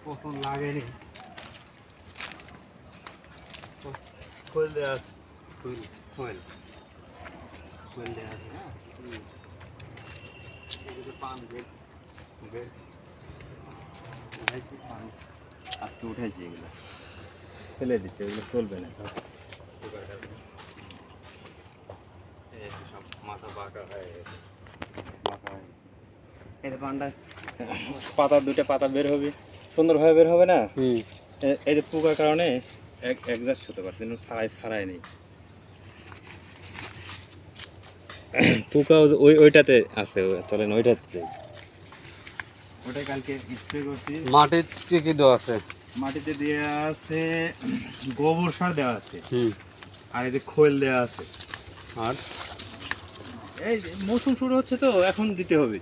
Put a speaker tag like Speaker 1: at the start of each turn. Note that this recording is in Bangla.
Speaker 1: পছন্দ লাগেনি। খোল দেওয়া আছে, খোল দেওয়া আছে। হ্যাঁ, পান পান আজকে উঠেছি, এগুলো ফেলে দিচ্ছে, এগুলো চলবে না। সব মাথা বাঁকা হয়ে গেছে, এই পানটা পাতা, দুটো পাতা বের হবে, সুন্দরভাবে বের হবে না। এই যে পোকার কারণে একজাস্ট হতে পারছে, কিন্তু ছাড়াই নেই পোকা। ওইটাতে আছে, চলেন ওইটাতে। ওটাই কালকে স্প্রে করছি।
Speaker 2: মাটিতে কি দেওয়া আছে?
Speaker 1: মাটিতে দেওয়া আছে গোবর সার দেওয়া আছে, আর এই যে খোল দেওয়া আছে।
Speaker 2: আর
Speaker 1: এই মৌসুম শুরু হচ্ছে তো, এখন দিতে হবে।